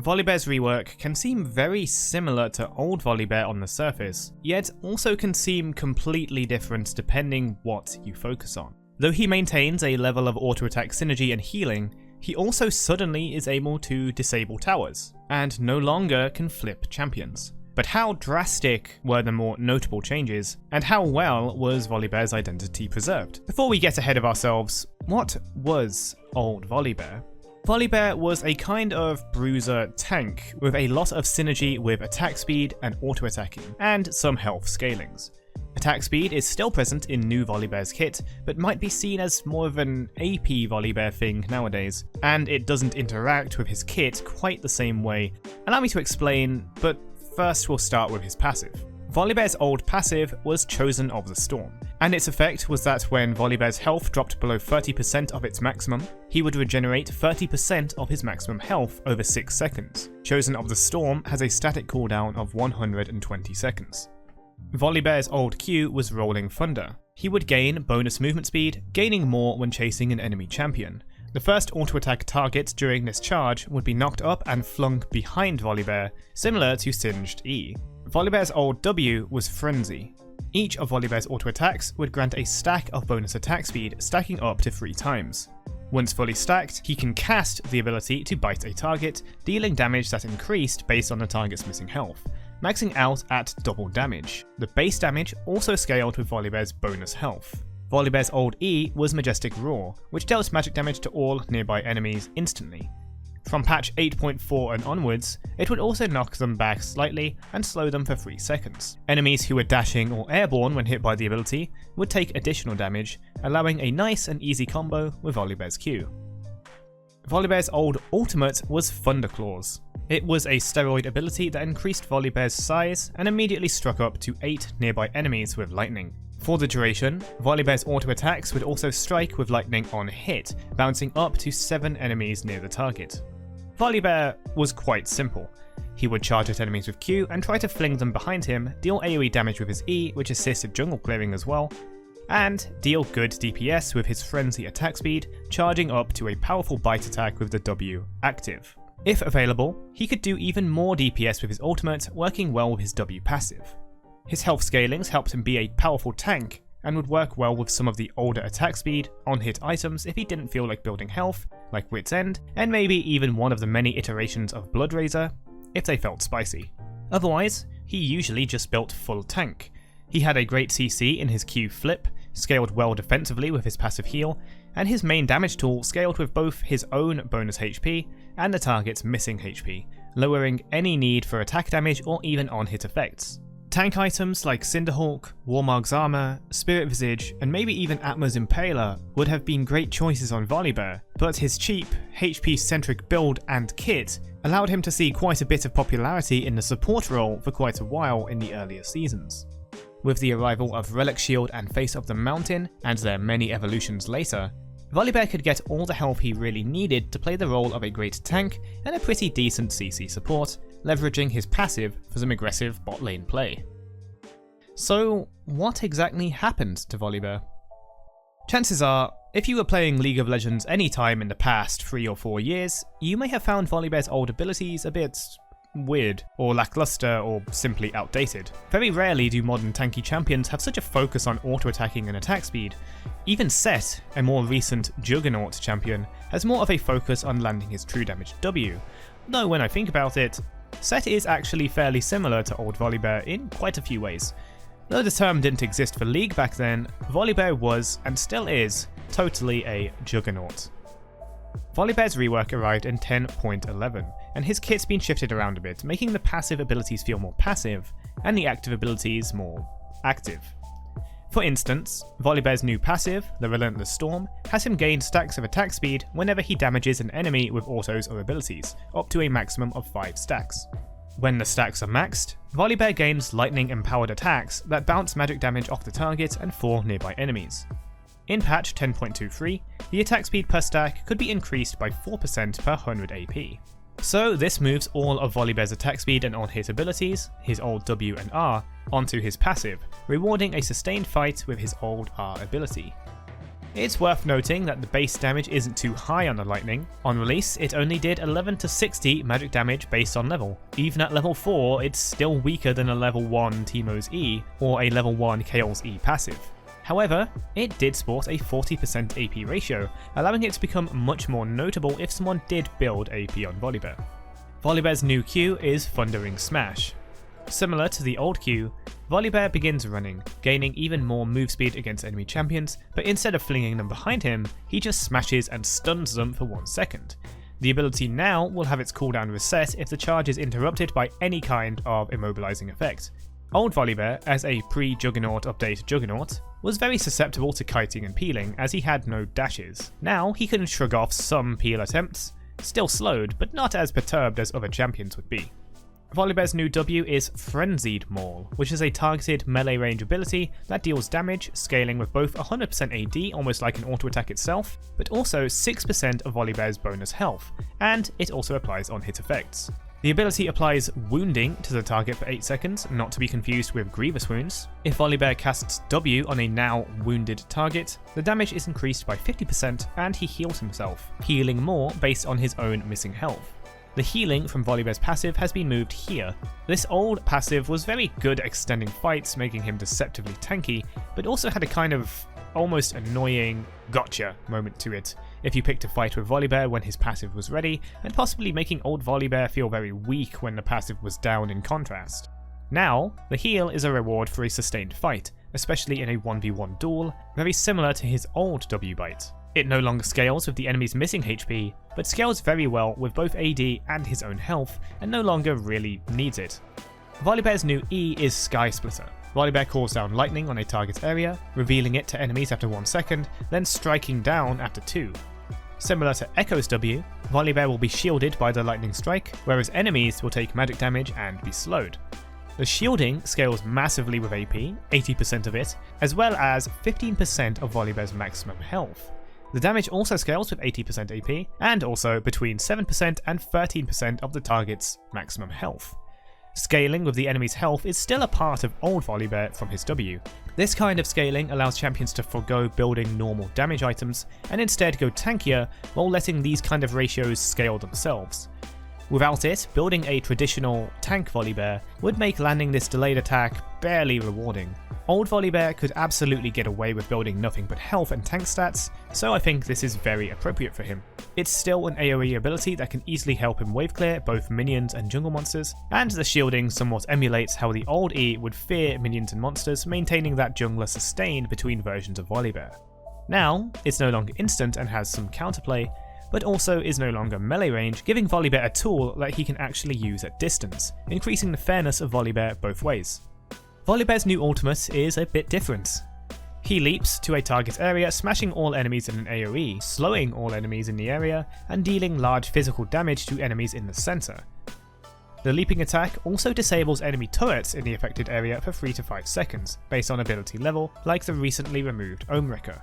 Volibear's rework can seem very similar to old Volibear on the surface, yet also can seem completely different depending what you focus on. Though he maintains a level of auto-attack synergy and healing, he also suddenly is able to disable towers, and no longer can flip champions. But how drastic were the more notable changes, and how well was Volibear's identity preserved? Before we get ahead of ourselves, what was old Volibear? Volibear was a kind of bruiser tank with a lot of synergy with attack speed and auto-attacking, and some health scalings. Attack speed is still present in new Volibear's kit, but might be seen as more of an AP Volibear thing nowadays, and it doesn't interact with his kit quite the same way. Allow me to explain, but first we'll start with his passive. Volibear's old passive was Chosen of the Storm, and its effect was that when Volibear's health dropped below 30% of its maximum, he would regenerate 30% of his maximum health over 6 seconds. Chosen of the Storm has a static cooldown of 120 seconds. Volibear's old Q was Rolling Thunder. He would gain bonus movement speed, gaining more when chasing an enemy champion. The first auto-attack target during this charge would be knocked up and flung behind Volibear, similar to Singed E. Volibear's old W was Frenzy. Each of Volibear's auto-attacks would grant a stack of bonus attack speed, stacking up to 3 times. Once fully stacked, he can cast the ability to bite a target, dealing damage that increased based on the target's missing health, maxing out at double damage. The base damage also scaled with Volibear's bonus health. Volibear's old E was Majestic Roar, which dealt magic damage to all nearby enemies instantly. From patch 8.4 and onwards, it would also knock them back slightly and slow them for 3 seconds. Enemies who were dashing or airborne when hit by the ability would take additional damage, allowing a nice and easy combo with Volibear's Q. Volibear's old ultimate was Thunderclaws. It was a steroid ability that increased Volibear's size and immediately struck up to 8 nearby enemies with lightning. For the duration, Volibear's auto attacks would also strike with lightning on hit, bouncing up to 7 enemies near the target. Volibear was quite simple. He would charge at enemies with Q and try to fling them behind him, deal AoE damage with his E, which assisted jungle clearing as well, and deal good DPS with his Frenzy attack speed, charging up to a powerful bite attack with the W active. If available, he could do even more DPS with his ultimate, working well with his W passive. His health scalings helped him be a powerful tank, and would work well with some of the older attack speed, on-hit items if he didn't feel like building health, like Wit's End, and maybe even one of the many iterations of Blood Razor, if they felt spicy. Otherwise, he usually just built full tank. He had a great CC in his Q flip, scaled well defensively with his passive heal, and his main damage tool scaled with both his own bonus HP and the target's missing HP, lowering any need for attack damage or even on-hit effects. Tank items like Cinderhawk, Warmog's Armor, Spirit Visage, and maybe even Atma's Impaler would have been great choices on Volibear, but his cheap, HP-centric build and kit allowed him to see quite a bit of popularity in the support role for quite a while in the earlier seasons. With the arrival of Relic Shield and Face of the Mountain, and their many evolutions later, Volibear could get all the help he really needed to play the role of a great tank and a pretty decent CC support, leveraging his passive for some aggressive bot lane play. So, what exactly happened to Volibear? Chances are, if you were playing League of Legends any time in the past 3 or 4 years, you may have found Volibear's old abilities a bit weird, or lackluster, or simply outdated. Very rarely do modern tanky champions have such a focus on auto-attacking and attack speed. Even Set, a more recent Juggernaut champion, has more of a focus on landing his true damage W, though when I think about it, Set is actually fairly similar to old Volibear in quite a few ways. Though the term didn't exist for League back then, Volibear was, and still is, totally a Juggernaut. Volibear's rework arrived in 10.11, and his kit's been shifted around a bit, making the passive abilities feel more passive, and the active abilities more active. For instance, Volibear's new passive, the Relentless Storm, has him gain stacks of attack speed whenever he damages an enemy with autos or abilities, up to a maximum of 5 stacks. When the stacks are maxed, Volibear gains lightning-empowered attacks that bounce magic damage off the target and 4 nearby enemies. In patch 10.23, the attack speed per stack could be increased by 4% per 100 AP. So this moves all of Volibear's attack speed and on-hit abilities, his old W and R, onto his passive, rewarding a sustained fight with his old R ability. It's worth noting that the base damage isn't too high on the lightning. On release, it only did 11 to 60 magic damage based on level. Even at level 4, it's still weaker than a level 1 Teemo's E or a level 1 Kayle's E passive. However, it did sport a 40% AP ratio, allowing it to become much more notable if someone did build AP on Volibear. Volibear's new Q is Thundering Smash. Similar to the old Q, Volibear begins running, gaining even more move speed against enemy champions, but instead of flinging them behind him, he just smashes and stuns them for 1 second. The ability now will have its cooldown reset if the charge is interrupted by any kind of immobilizing effect. Old Volibear, as a pre-Juggernaut update Juggernaut, was very susceptible to kiting and peeling as he had no dashes. Now he can shrug off some peel attempts, still slowed but not as perturbed as other champions would be. Volibear's new W is Frenzied Maul, which is a targeted melee range ability that deals damage, scaling with both 100% AD, almost like an auto attack itself, but also 6% of Volibear's bonus health, and it also applies on hit effects. The ability applies wounding to the target for 8 seconds, not to be confused with grievous wounds. If Volibear casts W on a now wounded target, the damage is increased by 50% and he heals himself, healing more based on his own missing health. The healing from Volibear's passive has been moved here. This old passive was very good at extending fights, making him deceptively tanky, but also had a kind of almost annoying gotcha moment to it if you picked a fight with Volibear when his passive was ready, and possibly making old Volibear feel very weak when the passive was down in contrast. Now, the heal is a reward for a sustained fight, especially in a 1v1 duel, very similar to his old W-Bite. It no longer scales with the enemy's missing HP, but scales very well with both AD and his own health, and no longer really needs it. Volibear's new E is Sky Splitter. Volibear calls down lightning on a target area, revealing it to enemies after 1 second, then striking down after 2. Similar to Echo's W, Volibear will be shielded by the lightning strike, whereas enemies will take magic damage and be slowed. The shielding scales massively with AP, 80% of it, as well as 15% of Volibear's maximum health. The damage also scales with 80% AP, and also between 7% and 13% of the target's maximum health. Scaling with the enemy's health is still a part of old Volibear from his W. This kind of scaling allows champions to forgo building normal damage items, and instead go tankier while letting these kind of ratios scale themselves. Without it, building a traditional tank Volibear would make landing this delayed attack barely rewarding. Old Volibear could absolutely get away with building nothing but health and tank stats, so I think this is very appropriate for him. It's still an AoE ability that can easily help him wave clear both minions and jungle monsters, and the shielding somewhat emulates how the old E would fear minions and monsters, maintaining that jungler sustain between versions of Volibear. Now, it's no longer instant and has some counterplay, but also is no longer melee range, giving Volibear a tool that he can actually use at distance, increasing the fairness of Volibear both ways. Volibear's new ultimate is a bit different. He leaps to a target area, smashing all enemies in an AoE, slowing all enemies in the area, and dealing large physical damage to enemies in the center. The leaping attack also disables enemy turrets in the affected area for 3 to 5 seconds, based on ability level, like the recently removed Wrecker.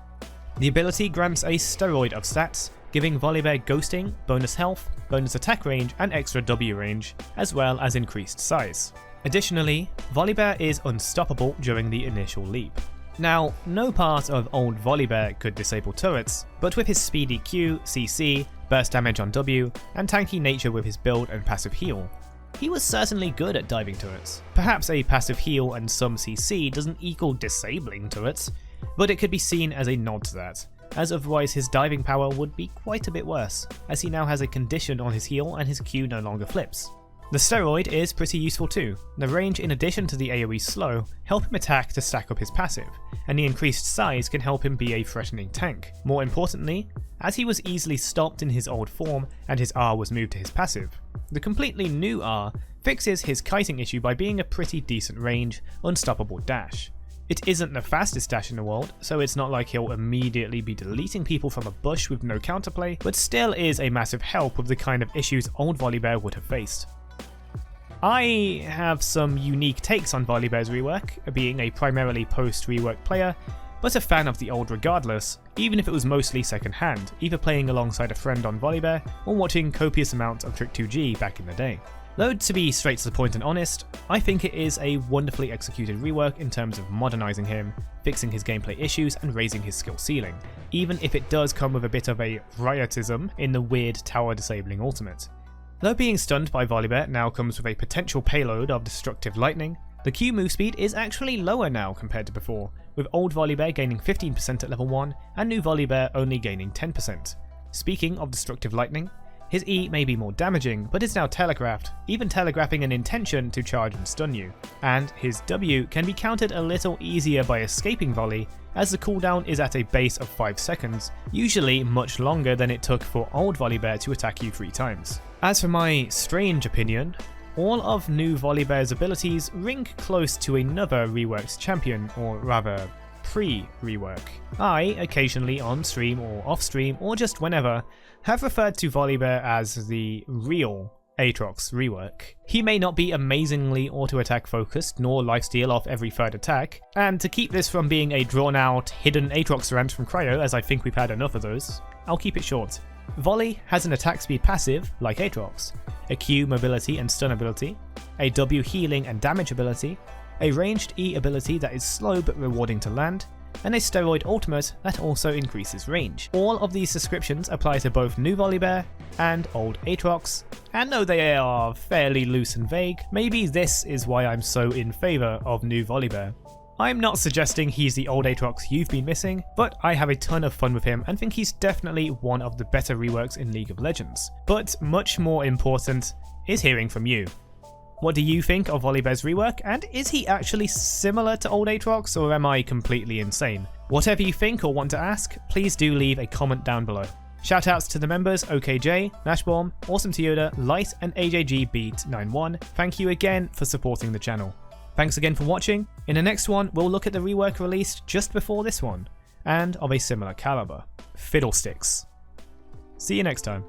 The ability grants a steroid of stats, giving Volibear ghosting, bonus health, bonus attack range, and extra W range, as well as increased size. Additionally, Volibear is unstoppable during the initial leap. Now, no part of old Volibear could disable turrets, but with his speedy Q, CC, burst damage on W, and tanky nature with his build and passive heal, he was certainly good at diving turrets. Perhaps a passive heal and some CC doesn't equal disabling turrets, but it could be seen as a nod to that, as otherwise his diving power would be quite a bit worse, as he now has a condition on his heal and his Q no longer flips. The steroid is pretty useful too. The range in addition to the AoE slow help him attack to stack up his passive, and the increased size can help him be a threatening tank. More importantly, as he was easily stopped in his old form and his R was moved to his passive, the completely new R fixes his kiting issue by being a pretty decent range, unstoppable dash. It isn't the fastest dash in the world, so it's not like he'll immediately be deleting people from a bush with no counterplay, but still is a massive help with the kind of issues old Volibear would have faced. I have some unique takes on Volibear's rework, being a primarily post-rework player, but a fan of the old regardless, even if it was mostly second-hand, either playing alongside a friend on Volibear or watching copious amounts of Trick2G back in the day. Though to be straight to the point and honest, I think it is a wonderfully executed rework in terms of modernising him, fixing his gameplay issues and raising his skill ceiling, even if it does come with a bit of a riotism in the weird tower disabling ultimate. Though being stunned by Volibear now comes with a potential payload of destructive lightning, the Q move speed is actually lower now compared to before, with old Volibear gaining 15% at level 1 and new Volibear only gaining 10%. Speaking of destructive lightning, his E may be more damaging, but is now telegraphed, even telegraphing an intention to charge and stun you. And his W can be countered a little easier by escaping volley, as the cooldown is at a base of 5 seconds, usually much longer than it took for old Volibear to attack you 3 times. As for my strange opinion, all of new Volibear's abilities ring close to another reworked champion, or rather, pre-rework. I, occasionally on stream or off stream or just whenever, have referred to Volibear as the real Aatrox rework. He may not be amazingly auto-attack focused nor lifesteal off every third attack, and to keep this from being a drawn-out, hidden Aatrox rant from Cryo, as I think we've had enough of those, I'll keep it short. Volley has an attack speed passive, like Aatrox, a Q mobility and stun ability, a W healing and damage ability, a ranged E ability that is slow but rewarding to land, and a steroid ultimate that also increases range. All of these descriptions apply to both new Volibear and old Aatrox, and though they are fairly loose and vague, maybe this is why I'm so in favour of new Volibear. I'm not suggesting he's the old Aatrox you've been missing, but I have a ton of fun with him and think he's definitely one of the better reworks in League of Legends. But much more important is hearing from you. What do you think of Volibear's rework, and is he actually similar to old Aatrox, or am I completely insane? Whatever you think or want to ask, please do leave a comment down below. Shoutouts to the members OKJ, Nashbomb, Awesome Toyota, Light and AJG Beat 91. Thank you again for supporting the channel. Thanks again for watching. In the next one, we'll look at the rework released just before this one, and of a similar caliber, Fiddlesticks. See you next time.